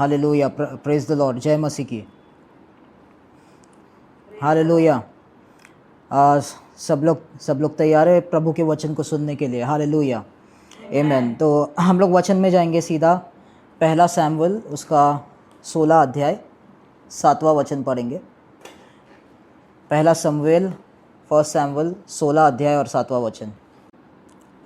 Hallelujah, praise the Lord, जय मसीह की। Hallelujah. सब लोग तैयार है प्रभु के वचन को सुनने के लिए। हालेलुया, आमेन। तो हम लोग वचन में जाएंगे सीधा। पहला सैमुएल उसका 16 अध्याय 7वां वचन पढ़ेंगे। पहला सैमुएल 16 अध्याय और 7वां वचन।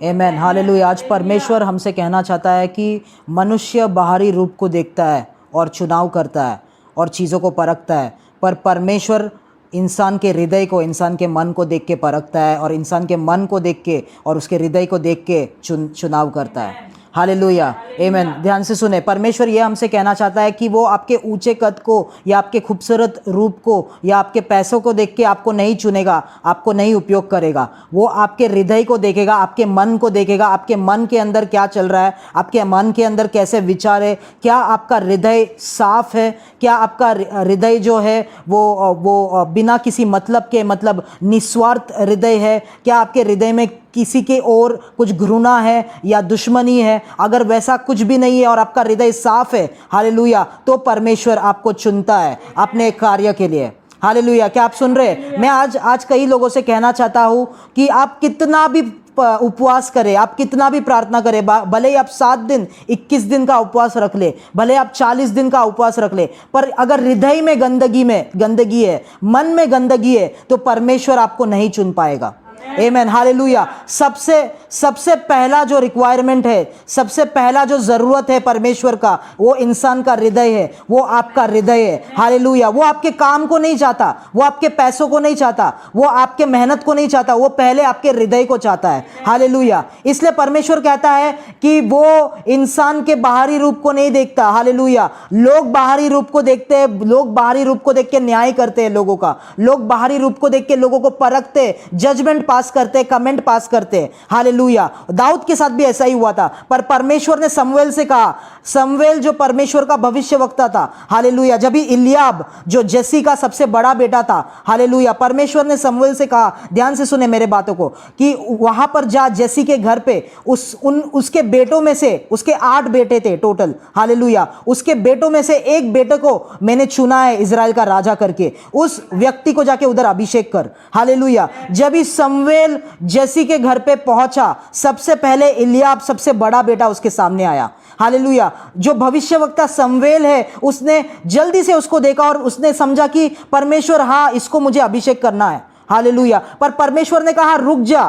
आमेन, हालेलुया। आज परमेश्वर हमसे कहना चाहता है कि मनुष्य बाहरी रूप को देखता है और चुनाव करता है और चीज़ों को परखता है, पर परमेश्वर इंसान के हृदय को, इंसान के मन को देख के परखता है और इंसान के मन को देख के और उसके हृदय को देख के चुनाव करता है। हालेलुया, आमेन। ध्यान से सुने, परमेश्वर ये हमसे कहना चाहता है कि वो आपके ऊंचे कद को या आपके खूबसूरत रूप को या आपके पैसों को देख के आपको नहीं चुनेगा, आपको नहीं उपयोग करेगा। वो आपके हृदय को देखेगा, आपके मन को देखेगा, आपके मन के अंदर क्या चल रहा है, आपके मन के अंदर कैसे विचार है, क्या आपका हृदय साफ है, क्या आपका हृदय जो है वो बिना किसी मतलब के, मतलब निस्वार्थ हृदय है, क्या आपके हृदय में किसी के और कुछ घृणा है या दुश्मनी है। अगर वैसा कुछ भी नहीं है और आपका हृदय साफ है, हालेलुया, तो परमेश्वर आपको चुनता है अपने कार्य के लिए। हालेलुया, क्या आप सुन रहे हैं? मैं आज कई लोगों से कहना चाहता हूं कि आप कितना भी उपवास करें, आप कितना भी प्रार्थना करें, भले ही आप 7 दिन 21 दिन का उपवास रख ले, भले आप 40 दिन का उपवास रख ले, पर अगर हृदय में गंदगी है, मन में गंदगी है, तो परमेश्वर आपको नहीं चुन पाएगा। आमेन, हालेलुया। सबसे पहला जो रिक्वायरमेंट है, सबसे पहला जो जरूरत है परमेश्वर का, वो इंसान का हृदय है, वो आपका हृदय है। हालेलुया। वो आपके काम को नहीं चाहता, वो आपके पैसों को नहीं चाहता, वो आपके मेहनत को नहीं चाहता, वो पहले आपके हृदय को चाहता है। हालेलुया। इसलिए परमेश्वर कहता है कि वो इंसान के बाहरी रूप को नहीं देखता। हालेलुया। लोग बाहरी रूप को देखते हैं, लोग बाहरी रूप को देख के न्याय करते हैं लोगों का, लोग बाहरी रूप को देख के लोगों को परखते, जजमेंट पास करते, कमेंट पास करते। हालेलुया। दाऊद के साथ भी ऐसा ही हुआ था, पर परमेश्वर ने शमूएल से कहा, शमूएल जो परमेश्वर का भविष्यवक्ता था, हालेलुया, जब भी इलियाब जो जेसी का सबसे बड़ा बेटा था, हालेलुया, परमेश्वर ने शमूएल से कहा, ध्यान से सुने मेरे बातों को, कि वहां पर जा जेसी के घर पे उसके बेटों में से, उसके 8 बेटे थे टोटल, हालेलुया, उसके बेटों में से एक बेटे को मैंने चुना है इजराइल का राजा करके, उस व्यक्ति को जाके उधर अभिषेक कर। हालेलुया। जब ही शमूएल जेसी के घर पे पहुंचा, सबसे पहले इलियाब सबसे बड़ा बेटा उसके सामने आया। हालेलुया। जो भविष्यवक्ता शमूएल है, उसने जल्दी से उसको देखा और उसने समझा कि परमेश्वर, हाँ, इसको मुझे अभिषेक करना है। हालेलुया। पर परमेश्वर ने कहा, रुक जा,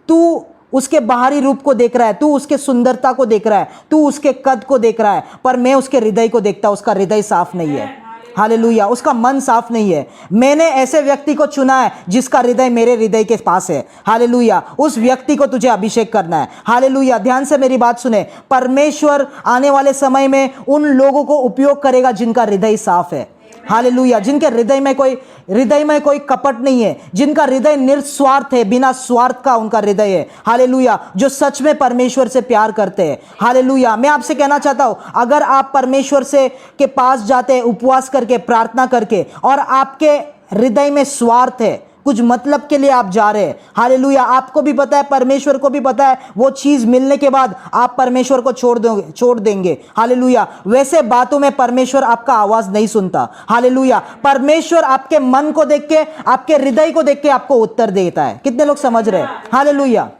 तू उसके बाहरी रूप को देख रहा है, तू उसके सुंदरता को देख रहा है, तू उसके कद को देख रहा है, पर मैं उसके हृदय को देखता, उसका हृदय साफ नहीं है। हालेलुया। उसका मन साफ नहीं है। मैंने ऐसे व्यक्ति को चुना है जिसका हृदय मेरे हृदय के पास है। हालेलुया। उस व्यक्ति को तुझे अभिषेक करना है। हालेलुया। ध्यान से मेरी बात सुने, परमेश्वर आने वाले समय में उन लोगों को उपयोग करेगा जिनका हृदय साफ है। हालेलुया। जिनके हृदय में कोई कपट नहीं है, जिनका हृदय निस्वार्थ है, बिना स्वार्थ का उनका हृदय है। हालेलुया। जो सच में परमेश्वर से प्यार करते हैं। हालेलुया। मैं आपसे कहना चाहता हूं, अगर आप परमेश्वर से के पास जाते हैं उपवास करके, प्रार्थना करके, और आपके हृदय में स्वार्थ है, कुछ मतलब के लिए आप जा रहे हैं, हालेलुया, आपको भी पता है, परमेश्वर को भी पता है, वो चीज मिलने के बाद आप परमेश्वर को छोड़ देंगे। हालेलुया। वैसे बातों में परमेश्वर आपका आवाज नहीं सुनता। हालेलुया। परमेश्वर आपके मन को देख के, आपके हृदय को देख के आपको उत्तर देता है। कितने लोग समझ रहे हैं? हालेलुया।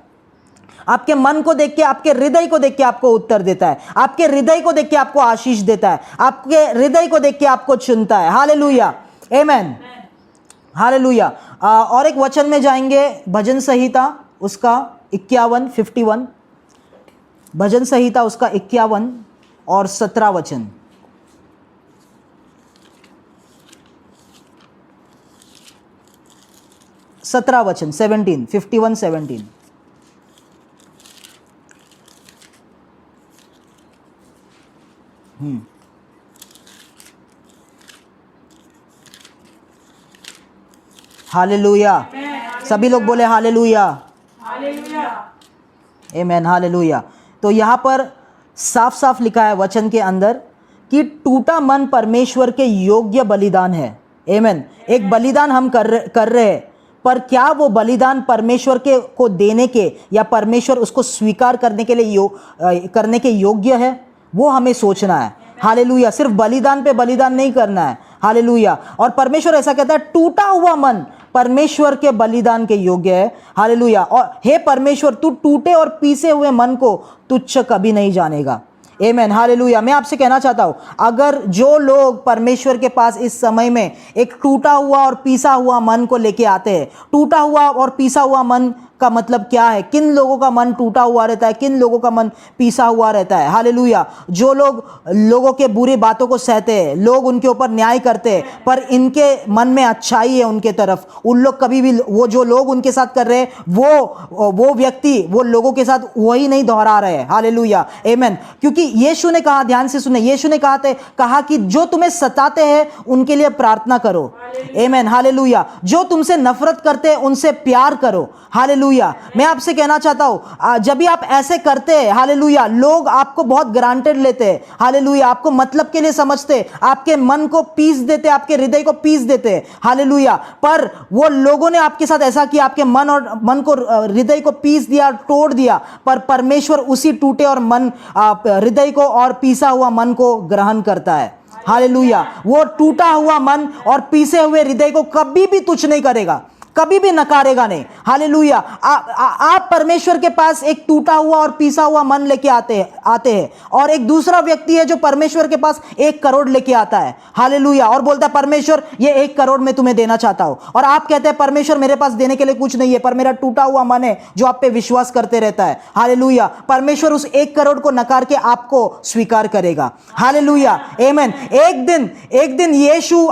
आपके मन को देख के, आपके हृदय को देख के आपको उत्तर देता है, आपके हृदय को देख के आपको आशीष देता है, आपके हृदय को देख के आपको चुनता है। हालेलुया, आमेन, हालेलुया। और एक वचन में जाएंगे, भजन संहिता उसका 51 भजन संहिता उसका 51 और 17 वचन। सत्रह वचन, 17, 51, 17। हालेलुया। सभी लोग बोले हालेलुया, आमेन, हालेलुया। तो यहाँ पर साफ साफ लिखा है वचन के अंदर कि टूटा मन परमेश्वर के योग्य बलिदान है। आमेन। एक बलिदान हम कर रहे हैं, पर क्या वो बलिदान परमेश्वर के को देने के या परमेश्वर उसको स्वीकार करने के लिए करने के योग्य है, वो हमें सोचना है। हालेलुया। सिर्फ बलिदान पे बलिदान नहीं करना है, हालेलुया। और परमेश्वर ऐसा कहता है, टूटा हुआ मन परमेश्वर के बलिदान के योग्य है, हालेलुया। और हे परमेश्वर, तू टूटे और पीसे हुए मन को तुच्छ कभी नहीं जानेगा। आमेन, हालेलुया। मैं आपसे कहना चाहता हूं, अगर जो लोग परमेश्वर के पास इस समय में एक टूटा हुआ और पीसा हुआ मन को लेके आते हैं, टूटा हुआ और पीसा हुआ मन का मतलब क्या है? किन लोगों का मन टूटा हुआ रहता है, किन लोगों का मन पीसा हुआ रहता है? हालेलुया। जो लोग लोगों के बुरी बातों को सहते हैं, लोग उनके ऊपर न्याय करते हैं, पर इनके मन में अच्छाई है उनके तरफ, उन लोग कभी भी वो जो लोग उनके साथ कर रहे हैं, वो व्यक्ति वो लोगों के साथ वही नहीं दोहरा रहे हैं। हालेलुया, आमेन। क्योंकि यीशु ने कहा, ध्यान से सुने, यीशु ने कहा कि जो तुम्हें सताते हैं उनके लिए प्रार्थना करो। आमेन, हालेलुया। जो तुमसे नफरत करते हैं उनसे प्यार करो। हालेलुया। मैं आपसे कहना चाहता हूं, जब भी आप ऐसे करते हैं, हालेलुया, लोग आपको बहुत ग्रांटेड लेते हैं, हालेलुया, आपको मतलब के लिए समझते, आपके मन को पीस देते, आपके हृदय को पीस देते, हालेलुया। पर वो लोगों ने आपके साथ ऐसा किया, आपके मन को हृदय को पीस दिया, तोड़ दिया, पर परमेश्वर उसी टूटे और मन हृदय को और पीसा हुआ मन को ग्रहण करता है। हालेलुया। वो टूटा हुआ मन और पीसे हुए हृदय को कभी भी तुच्छ नहीं करेगा, कभी भी नकारेगा नहीं। हालेलुया। आप परमेश्वर के पास एक टूटा हुआ और पीसा हुआ मन लेके आते हैं, और एक दूसरा व्यक्ति है जो परमेश्वर के पास 1 करोड़ लेके आता है, हालेलुया, और बोलता है परमेश्वर ये 1 करोड़ मैं तुम्हें देना चाहता हूं। और आप कहते हैं परमेश्वर मेरे पास देने के लिए कुछ नहीं है, पर मेरा टूटा हुआ मन है जो आप पे विश्वास करते रहता है, हालेलुया। परमेश्वर उस 1 करोड़ को नकार के आपको स्वीकार करेगा। हालेलुया, आमेन। एक दिन यीशु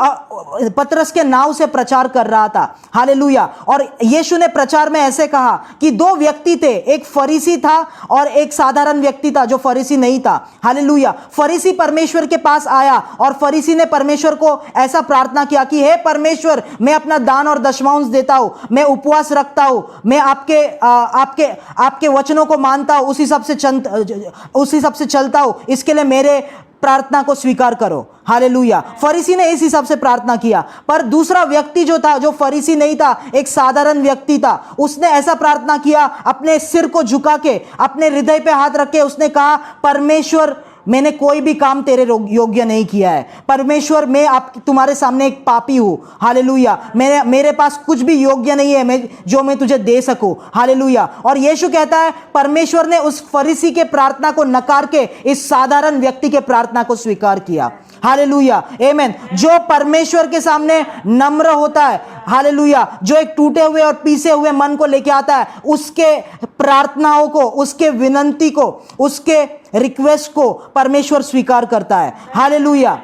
पतरस के नाव से प्रचार कर रहा था, हालेलुया। और यीशु ने प्रचार में ऐसे कहा कि 2 व्यक्ति थे, एक फरीसी था और एक साधारण व्यक्ति था जो फरीसी नहीं था। हालेलुया। फरीसी परमेश्वर के पास आया और फरीसी ने परमेश्वर को ऐसा प्रार्थना किया कि हे परमेश्वर, मैं अपना दान और दशमांश देता हूं, मैं उपवास रखता हूं, मैं आपके वचनों को मानता हूं, उसी सब से चलता हूं, इसके लिए मेरे प्रार्थना को स्वीकार करो। हालेलुया। फरीसी ने इस हिसाब से प्रार्थना किया, पर दूसरा व्यक्ति जो था, जो फरीसी नहीं था, एक साधारण व्यक्ति था, उसने ऐसा प्रार्थना किया, अपने सिर को झुका के, अपने हृदय पे हाथ रख के उसने कहा, परमेश्वर मैंने कोई भी काम तेरे योग्य नहीं किया है, परमेश्वर मैं तुम्हारे सामने एक पापी हूं, हालेलुया, मेरे पास कुछ भी योग्य नहीं है जो मैं तुझे दे सकूं, हालेलुया। और यीशु कहता है परमेश्वर ने उस फरीसी के प्रार्थना को नकार के इस साधारण व्यक्ति के प्रार्थना को स्वीकार किया। हालेलुया, आमेन। जो परमेश्वर के सामने नम्र होता है, हालेलुया, जो एक टूटे हुए और पीसे हुए मन को लेके आता है, उसके प्रार्थनाओं को, उसके विनंती को, उसके रिक्वेस्ट को परमेश्वर स्वीकार करता है। हालेलुया,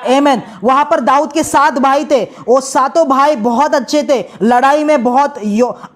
आमेन। वहां पर दाऊद के 7 भाई थे, वो सातों भाई बहुत अच्छे थे, लड़ाई में बहुत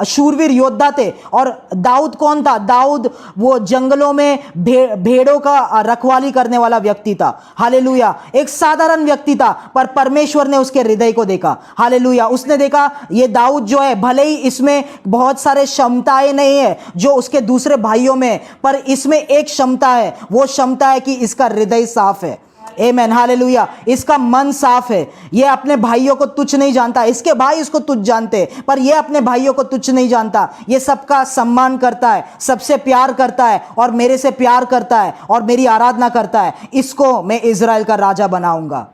शूरवीर योद्धा थे। और दाऊद कौन था? दाऊद वो जंगलों में भेड़ों का रखवाली करने वाला व्यक्ति था। हालेलुया, एक साधारण व्यक्ति था, पर परमेश्वर ने उसके हृदय को देखा। हालेलुया, उसने देखा ये दाऊद जो है, भले ही इसमें बहुत सारे क्षमताएं नहीं है जो उसके दूसरे भाइयों में, पर इसमें एक क्षमता है, वो क्षमता है कि इसका हृदय साफ है। आमेन, हालेलुया। इसका मन साफ है, ये अपने भाइयों को तुच्छ नहीं जानता, इसके भाई इसको तुच्छ जानते, पर ये अपने भाइयों को तुच्छ नहीं जानता, ये सबका सम्मान करता है, सबसे प्यार करता है, और मेरे से प्यार करता है और मेरी आराधना करता है। इसको मैं इज़राइल का राजा बनाऊंगा।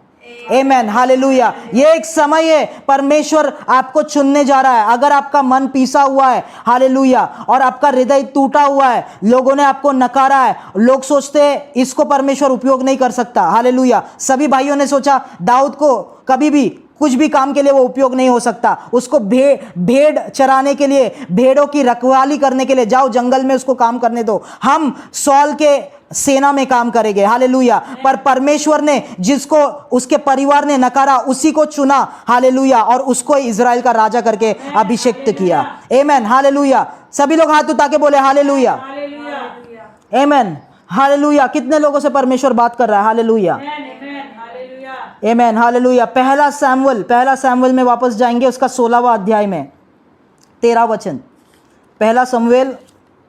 आमेन, हालेलुया। ये एक समय है, परमेश्वर आपको चुनने जा रहा है। अगर आपका मन पीसा हुआ है, हालेलुया, और आपका हृदय टूटा हुआ है, लोगों ने आपको नकारा है, लोग सोचते हैं इसको परमेश्वर उपयोग नहीं कर सकता, हालेलुया। सभी भाइयों ने सोचा दाऊद को कभी भी कुछ भी काम के लिए वो उपयोग नहीं हो सकता, उसको भेड़ चराने के लिए, भेड़ों की रखवाली करने के लिए जाओ जंगल में, उसको काम करने दो, हम सौल के सेना में काम करेंगे, हालेलुया। पर परमेश्वर ने जिसको उसके परिवार ने नकारा, उसी को चुना, हालेलुया, और उसको इज़राइल का राजा करके अभिषेक किया। आमेन, हालेलुया। सभी लोग हाथ उठा के बोले हालेलुया, आमेन, हालेलुया। कितने लोगों से परमेश्वर बात कर रहा है? हालेलुया, आमेन, हालेलुया। पहला सैमुएल में वापस जाएंगे, उसका 16वां अध्याय में 13 वचन। पहला शमूएल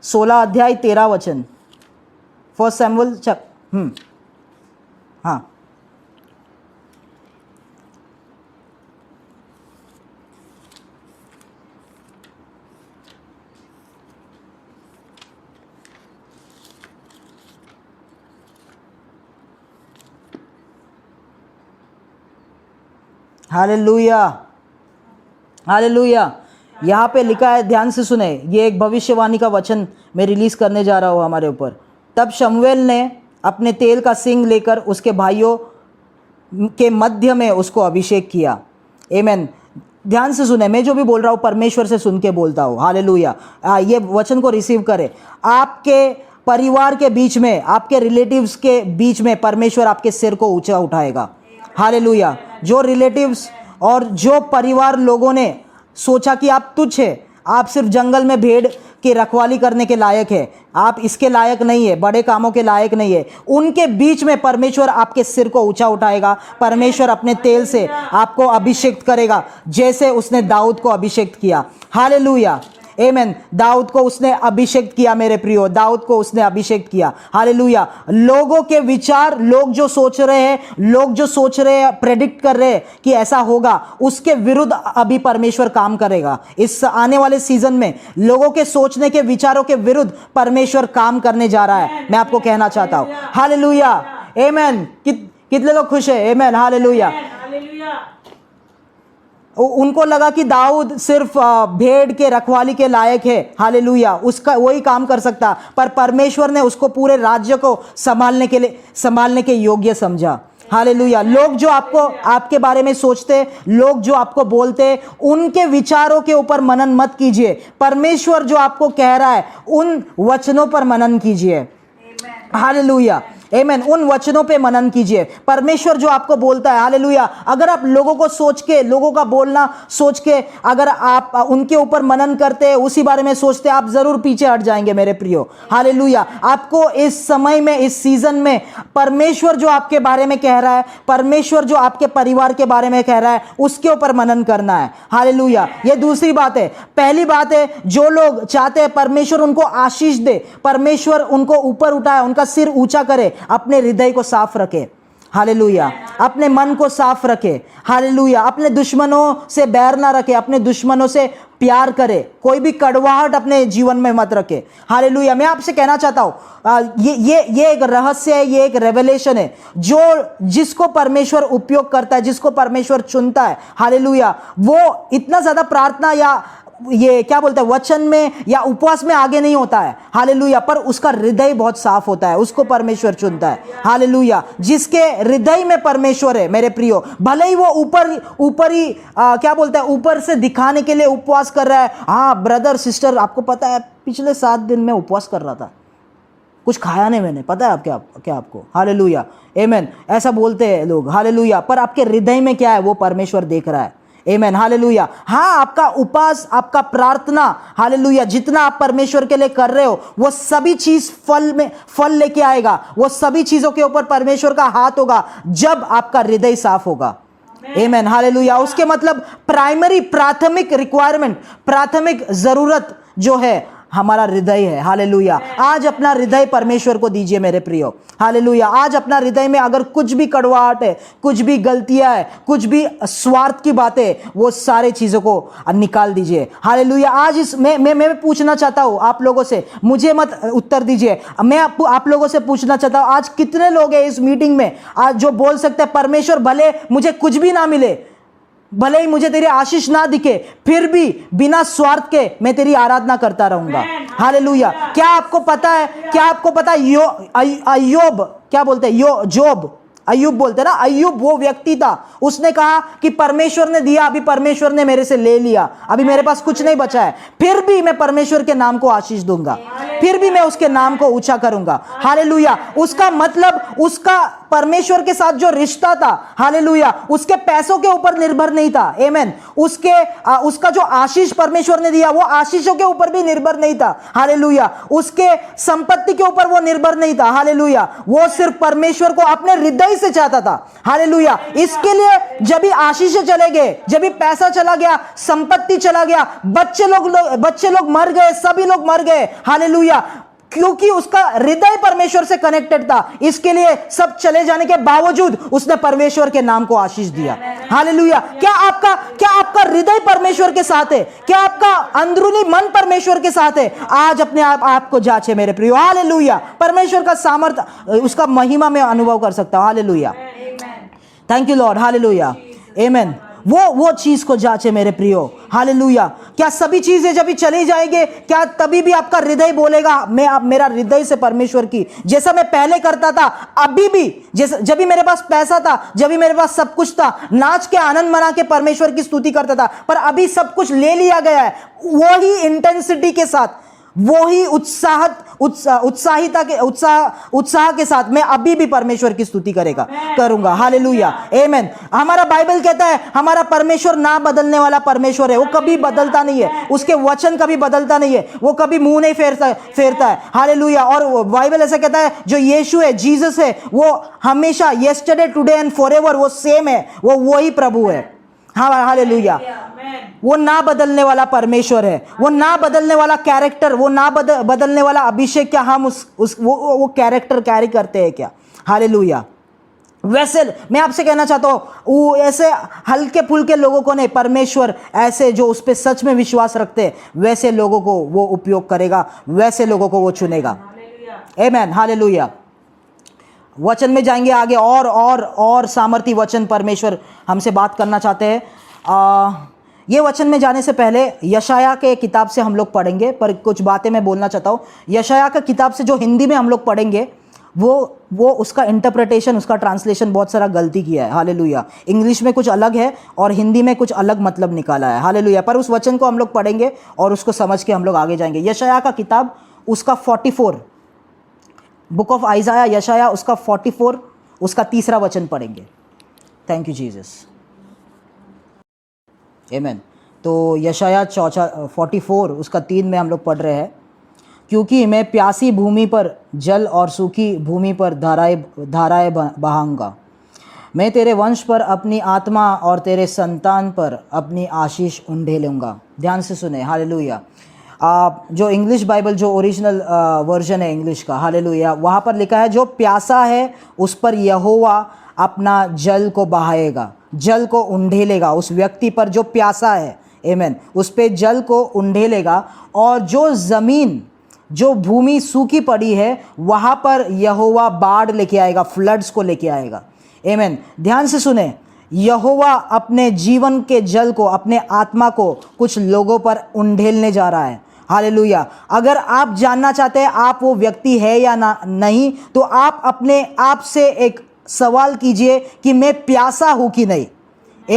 16 अध्याय 13 वचन। फर्स्ट सैमुएल हाँ, हालेलुया, हालेलुया। यहाँ पे लिखा है, ध्यान से सुने, ये एक भविष्यवाणी का वचन मैं रिलीज करने जा रहा हूँ हमारे ऊपर। तब शमूएल ने अपने तेल का सिंग लेकर उसके भाइयों के मध्य में उसको अभिषेक किया। आमीन। ध्यान से सुने, मैं जो भी बोल रहा हूँ परमेश्वर से सुन के बोलता हूँ। हालेलुया। ये वचन को रिसीव करें। आपके परिवार के बीच में, आपके रिलेटिव्स के बीच में परमेश्वर आपके सिर को ऊंचा उठाएगा। हालेलुया। जो रिलेटिव्स और जो परिवार लोगों ने सोचा कि आप तुच्छ है, आप सिर्फ जंगल में भेड़ की रखवाली करने के लायक है, आप इसके लायक नहीं है, बड़े कामों के लायक नहीं है, उनके बीच में परमेश्वर आपके सिर को ऊंचा उठाएगा। परमेश्वर अपने तेल से आपको अभिषेक करेगा, जैसे उसने दाऊद को अभिषेक किया। हालेलुया, आमीन। दाऊद को उसने अभिषेक किया मेरे प्रियो, दाऊद को उसने अभिषेक किया। हालेलुया। लोगों के विचार, लोग जो सोच रहे हैं, लोग जो सोच रहे हैं, प्रेडिक्ट कर रहे हैं कि ऐसा होगा, उसके विरुद्ध अभी परमेश्वर काम करेगा। इस आने वाले सीजन में लोगों के सोचने के विचारों के विरुद्ध परमेश्वर काम करने जा रहा है। मैं आपको कहना चाहता हूं। हालेलुया, आमीन। कितने लोग खुश है? आमीन, हालेलुया। उनको लगा कि दाऊद सिर्फ भेड़ के रखवाली के लायक है। हालेलुया, उसका वही काम कर सकता, पर परमेश्वर ने उसको पूरे राज्य को संभालने के योग्य समझा। हालेलुया। लोग जो आपके बारे में सोचते, लोग जो आपको बोलते, उनके विचारों के ऊपर मनन मत कीजिए। परमेश्वर जो आपको कह रहा है उन वचनों पर मनन कीजिए। हालेलुया, आमीन। उन वचनों पे मनन कीजिए। परमेश्वर जो आपको बोलता है, हालेलुया। अगर आप लोगों को सोच के, लोगों का बोलना सोच के अगर आप उनके ऊपर मनन करते, उसी बारे में सोचते, आप जरूर पीछे हट जाएंगे मेरे प्रियो। हालेलुया। आपको इस समय में, इस सीजन में परमेश्वर जो आपके बारे में कह रहा है, परमेश्वर जो आपके परिवार के बारे में कह रहा है, उसके ऊपर मनन करना है। हालेलुया। ये दूसरी बात है। पहली बात है, जो लोग चाहते हैं परमेश्वर उनको आशीष दे, परमेश्वर उनको ऊपर उठाए, उनका सिर ऊंचा करे, अपने हृदय को साफ रखे। हालेलुया। अपने मन को साफ रखे। हालेलुया। अपने दुश्मनों से बैर ना रखे, अपने दुश्मनों से प्यार करे। कोई भी कड़वाहट अपने जीवन में मत रखे। हालेलुया। मैं आपसे कहना चाहता हूं, ये एक रहस्य है, ये एक रेवलेशन है, जिसको परमेश्वर उपयोग करता है, जिसको परमेश्वर चुनता है। हालेलुया। वो इतना ज्यादा प्रार्थना या ये क्या बोलते हैं, वचन में या उपवास में आगे नहीं होता है। हालेलुया। पर उसका हृदय बहुत साफ होता है, उसको परमेश्वर चुनता है। हालेलुया। जिसके हृदय में परमेश्वर है मेरे प्रियो, भले ही वो ऊपर ही क्या बोलते हैं, ऊपर से दिखाने के लिए उपवास कर रहा है। हाँ ब्रदर सिस्टर, आपको पता है पिछले 7 दिन में उपवास कर रहा था, कुछ खाया नहीं मैंने, पता है क्या आपको? हालेलुया, आमीन। ऐसा बोलते हैं लोग। हालेलुया। पर आपके हृदय में क्या है वो परमेश्वर देख रहा है। आमीन, हालेलुया। हाँ, आपका उपास, आपका प्रार्थना, हालेलुया, जितना आप परमेश्वर के लिए कर रहे हो, वो सभी चीज फल लेके आएगा। वो सभी चीजों के ऊपर परमेश्वर का हाथ होगा जब आपका हृदय साफ होगा। आमीन, हालेलुया। उसके मतलब प्राथमिक रिक्वायरमेंट, प्राथमिक जरूरत जो है हमारा हृदय है। हालेलुया। आज अपना हृदय परमेश्वर को दीजिए मेरे प्रियो। हालेलुया। आज अपना हृदय में अगर कुछ भी कड़वाहट है, कुछ भी गलतियां है, कुछ भी स्वार्थ की बातें, वो सारे चीजों को निकाल दीजिए। हालेलुया। आज मैं पूछना चाहता हूं आप लोगों से, मुझे मत उत्तर दीजिए, मैं आप लोगों से पूछना चाहता हूं, आज कितने लोग हैं इस मीटिंग में आज जो बोल सकते हैं परमेश्वर भले मुझे कुछ भी ना मिले, भले ही मुझे तेरी आशीष ना दिखे, फिर भी बिना स्वार्थ के मैं तेरी आराधना करता रहूंगा। हालेलुया। क्या आपको पता है, अय्यूब क्या बोलते हैं, जोब, अय्यूब बोलते हैं ना, अय्यूब वो व्यक्ति था, उसने कहा कि परमेश्वर ने दिया, अभी परमेश्वर ने मेरे से ले लिया, अभी मेरे पास कुछ नहीं बचा है, फिर भी मैं परमेश्वर के नाम को आशीष दूंगा, फिर भी मैं उसके नाम को ऊंचा करूंगा। हालेलुया। उसका मतलब, उसका परमेश्वर के साथ जो रिश्ता था, हालेलुया, उसके पैसों के ऊपर निर्भर नहीं था। आमीन। उसका जो आशीष परमेश्वर ने दिया, वो आशीषों के ऊपर भी निर्भर नहीं था। हालेलुया। उसके संपत्ति के ऊपर वो निर्भर नहीं था। हालेलुया। वो सिर्फ परमेश्वर को अपने हृदय से चाहता था। हालेलुया। इसके लिए जब भी आशीष चले गए, जब भी पैसा चला गया, संपत्ति चला गया, बच्चे लोग मर गए, सभी लोग मर गए। हालेलुया। क्योंकि उसका हृदय परमेश्वर से कनेक्टेड था, इसके लिए सब चले जाने के बावजूद उसने परमेश्वर के नाम को आशीष दिया। हालेलुया। क्या आपका हृदय परमेश्वर के साथ है? क्या आपका अंदरूनी मन परमेश्वर के साथ है? आज अपने आप को जांचे मेरे प्रियो। हालेलुया। परमेश्वर का सामर्थ्य, उसका महिमा में अनुभव कर सकता हूं। Hallelujah. Thank you Lord. Hallelujah, आमीन। वो चीज को जांचे मेरे प्रियो। हालेलुया। क्या सभी चीजें जब भी चली जाएंगे, क्या तभी भी आपका हृदय बोलेगा मैं अब मेरा हृदय से परमेश्वर की, जैसा मैं पहले करता था अभी भी, जैसा जब भी मेरे पास पैसा था, जब भी मेरे पास सब कुछ था, नाच के आनंद मना के परमेश्वर की स्तुति करता था, पर अभी सब कुछ ले लिया गया है, वही इंटेंसिटी के साथ, वही उत्साह के साथ मैं अभी भी परमेश्वर की स्तुति करूंगा। हालेलुया, आमेन। हमारा बाइबल कहता है हमारा परमेश्वर ना बदलने वाला परमेश्वर है, वो कभी बदलता नहीं है, उसके वचन कभी बदलता नहीं है, वो कभी मुंह नहीं फेरता है। हालेलुया। और बाइबल ऐसा कहता है जो यीशु है, जीसस है, वो हमेशा यस्टरडे टुडे एंड फॉरएवर वो सेम है, वो वही प्रभु है। हाँ, हालेलुया। वो ना बदलने वाला परमेश्वर है, वो ना बदलने वाला कैरेक्टर, वो ना बदलने वाला अभिषेक। क्या हम वो कैरेक्टर कैरी करते हैं क्या? हालेलुया। वैसे मैं आपसे कहना चाहता हूँ, वो ऐसे हल्के फुल्के लोगों को नहीं, परमेश्वर ऐसे जो उस पर सच में विश्वास रखते हैं वैसे लोगों को वो उपयोग करेगा, वैसे लोगों को वो चुनेगा। आमेन, हालेलुया। वचन में जाएंगे आगे, और सामर्थी वचन परमेश्वर हमसे बात करना चाहते हैं। ये वचन में जाने से पहले यशाया के किताब से हम लोग पढ़ेंगे, पर कुछ बातें मैं बोलना चाहता हूँ। यशाया का किताब से जो हिंदी में हम लोग पढ़ेंगे, वो उसका इंटरप्रिटेशन, उसका ट्रांसलेशन बहुत सारा गलती किया है। हालेलुया। इंग्लिश में कुछ अलग है और हिंदी में कुछ अलग मतलब निकाला है। हालेलुया। पर उस वचन को हम लोग पढ़ेंगे और उसको समझ के हम लोग आगे जाएंगे। यशाया का किताब उसका 44, बुक ऑफ आइजाया, यशाया उसका 44, उसका 3 वचन पढ़ेंगे। थैंक यू जीसस, आमेन। तो यशाया 44 उसका 3 में हम लोग पढ़ रहे हैं, क्योंकि मैं प्यासी भूमि पर जल और सूखी भूमि पर धाराएं बहाऊंगा। मैं तेरे वंश पर अपनी आत्मा और तेरे संतान पर अपनी आशीष उंडेलूंगा। ध्यान से सुने। हालेलुया। जो इंग्लिश बाइबल, जो ओरिजिनल वर्जन है इंग्लिश का, हालेलुया, वहाँ पर लिखा है जो प्यासा है उस पर यहोवा अपना जल को बहाएगा, जल को उंडेलेगा। उस व्यक्ति पर जो प्यासा है, आमेन, उस पे जल को उंडेलेगा। और जो ज़मीन, जो भूमि सूखी पड़ी है, वहाँ पर यहोवा बाढ़ लेके आएगा, फ्लड्स को लेके आएगा। आमेन। ध्यान से सुने। यहोवा अपने जीवन के जल को, अपने आत्मा को कुछ लोगों पर उंडेलने जा रहा है। हालेलुया। अगर आप जानना चाहते हैं आप वो व्यक्ति है या नहीं, तो आप अपने आप से एक सवाल कीजिए कि मैं प्यासा हूं कि नहीं।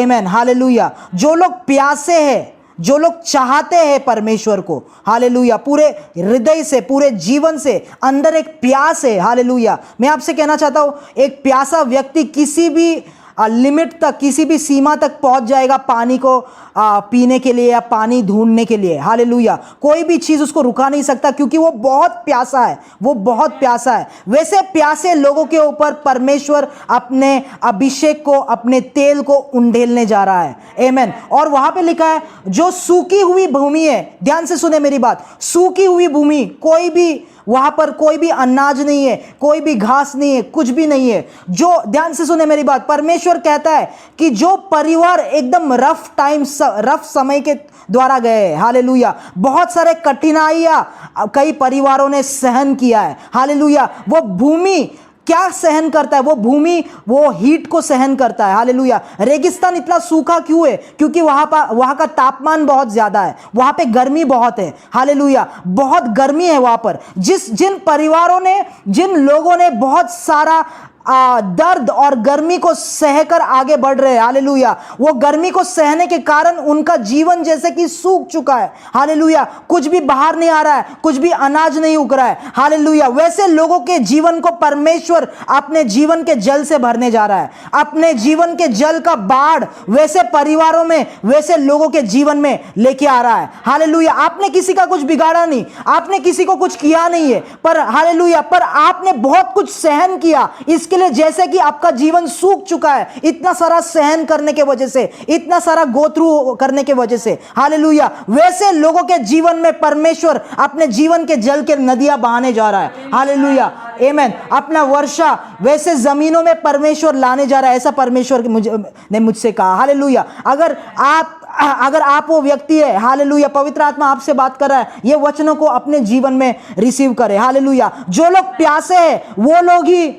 आमेन, हालेलुया। जो लोग प्यासे हैं, जो लोग चाहते हैं परमेश्वर को, हालेलुया, पूरे हृदय से, पूरे जीवन से, अंदर एक प्यास है। हालेलुया। मैं आपसे कहना चाहता हूं, एक प्यासा व्यक्ति किसी भी लिमिट तक, किसी भी सीमा तक पहुंच जाएगा पानी को पीने के लिए या पानी ढूंढने के लिए। हालेलुया। कोई भी चीज़ उसको रुका नहीं सकता, क्योंकि वो बहुत प्यासा है, वो बहुत प्यासा है। वैसे प्यासे लोगों के ऊपर परमेश्वर अपने अभिषेक को, अपने तेल को उंडेलने जा रहा है। आमेन। और वहां पे लिखा है जो सूखी हुई भूमि है, ध्यान से सुने मेरी बात, सूखी हुई भूमि, कोई भी वहां पर कोई भी अनाज नहीं है, कोई भी घास नहीं है, कुछ भी नहीं है। जो, ध्यान से सुने मेरी बात, परमेश्वर कहता है कि जो परिवार एकदम रफ समय के द्वारा गए हैं, हालेलुया, बहुत सारे कठिनाइयां कई परिवारों ने सहन किया है। हालेलुया। वो भूमि क्या सहन करता है? वो भूमि वो हीट को सहन करता है। हालेलुया। रेगिस्तान इतना सूखा क्यों है? क्योंकि वहां का तापमान बहुत ज्यादा है, वहां पे गर्मी बहुत है। हालेलुया। बहुत गर्मी है वहां पर। जिन परिवारों ने, जिन लोगों ने बहुत सारा दर्द और गर्मी को सहकर आगे बढ़ रहे हैं, हालेलुया, वो गर्मी को सहने के कारण उनका जीवन जैसे कि सूख चुका है। हालेलुया। कुछ भी बाहर नहीं आ रहा है, कुछ भी अनाज नहीं उग रहा है। हालेलुया। वैसे लोगों के जीवन को परमेश्वर अपने जीवन के जल से भरने जा रहा है, अपने जीवन के जल का बाढ़ वैसे परिवारों में, वैसे लोगों के जीवन में लेके आ रहा है। हालेलुया। आपने किसी का कुछ बिगाड़ा नहीं, आपने किसी को कुछ किया नहीं है, पर हालेलुया, पर आपने बहुत कुछ सहन किया इसके लिए, जैसे कि आपका जीवन सूख चुका है इतना सारा सहन करने के वजह से, इतना सारा गो थ्रू करने के वजह से। हालेलुया। वैसे लोगों के जीवन में परमेश्वर अपने जीवन के जल के नदियां बहाने जा रहा है। हालेलुया। आमेन। अपना वर्षा वैसे जमीनों में परमेश्वर लाने जा रहा है, ऐसा परमेश्वर ने मुझसे कहा। हालेलुया। अगर आप वो व्यक्ति है, हालेलुया, पवित्र आत्मा आपसे बात कर रहा है, ये वचनों को अपने जीवन में रिसीव करें। हालेलुया। जो लोग प्यासे हैं वो लोग ही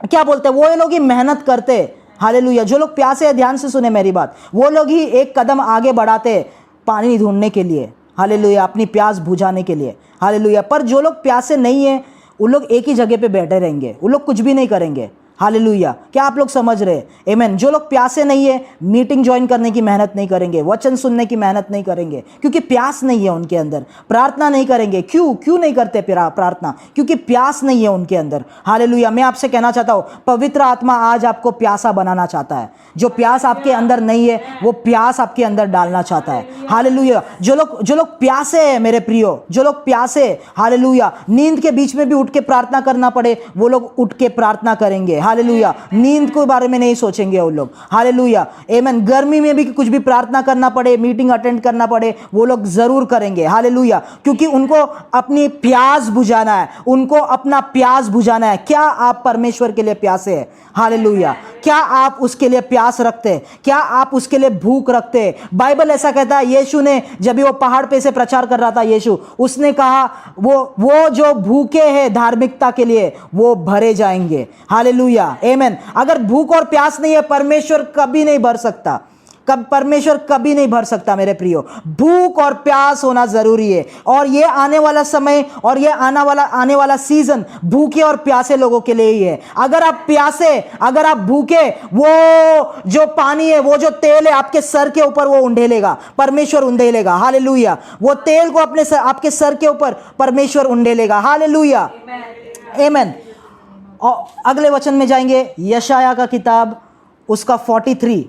क्या बोलते हैं, वो लोग ही मेहनत करते। हालेलुया। जो लोग प्यासे हैं, ध्यान से सुने मेरी बात, वो लोग ही एक कदम आगे बढ़ाते हैं पानी ढूंढने के लिए, हालेलुया, अपनी प्यास बुझाने के लिए, हालेलुया। पर जो लोग प्यासे नहीं है, उन लोग एक ही जगह पे बैठे रहेंगे, उन लोग कुछ भी नहीं करेंगे, हालेलुया। क्या आप लोग समझ रहे हैं? आमीन। जो लोग प्यासे नहीं है, मीटिंग ज्वाइन करने की मेहनत नहीं करेंगे, वचन सुनने की मेहनत नहीं करेंगे, क्योंकि प्यास नहीं है उनके अंदर। प्रार्थना नहीं करेंगे, क्यों नहीं करते प्रार्थना? क्योंकि प्यास नहीं है उनके अंदर, हालेलुया। मैं आपसे कहना चाहता हूँ, पवित्र आत्मा आज आपको प्यासा बनाना चाहता है। जो प्यास आपके अंदर नहीं है, वो प्यास आपके अंदर डालना चाहता है, हालेलुया। जो लोग प्यासे हैं मेरे प्रियो, जो लोग प्यासे, हालेलुया, नींद के बीच में भी उठ के प्रार्थना करना पड़े, वो लोग उठ के प्रार्थना करेंगे, हालेलुया। नींद के बारे में नहीं सोचेंगे वो लोग, हालेलुया, आमीन। गर्मी में भी कुछ भी प्रार्थना करना पड़े, मीटिंग अटेंड करना पड़े, वो लोग जरूर करेंगे, हालेलुया, क्योंकि उनको अपनी प्यास बुझाना है, उनको अपना प्यास बुझाना है। क्या आप परमेश्वर के लिए प्यासे हैं? हालेलुया। क्या आप उसके लिए प्यास रखते हैं? क्या आप उसके लिए भूख रखते हैं? बाइबल ऐसा कहता है, यीशु ने जब वो पहाड़ पे से प्रचार कर रहा था, यीशु उसने कहा वो जो भूखे हैं धार्मिकता के लिए, वो भरे जाएंगे, हालेलुया, आमीन। अगर भूख और प्यास नहीं है, परमेश्वर कभी नहीं भर सकता, परमेश्वर कभी नहीं भर सकता मेरे प्रियो। भूख और प्यास होना जरूरी है। और ये आने वाला समय और ये आने वाला सीजन भूखे और प्यासे लोगों के लिए ही है। अगर आप प्यासे, अगर आप भूखे, वो जो पानी है, वो जो तेल है, आपके सर के ऊपर वो उंडेलेगा, परमेश्वर उंडेलेगा, हालेलुया। वो तेल को आपके सर के ऊपर परमेश्वर उंडेलेगा, हालेलुया, आमीन। और अगले वचन में जाएंगे, यशाया का किताब उसका 43,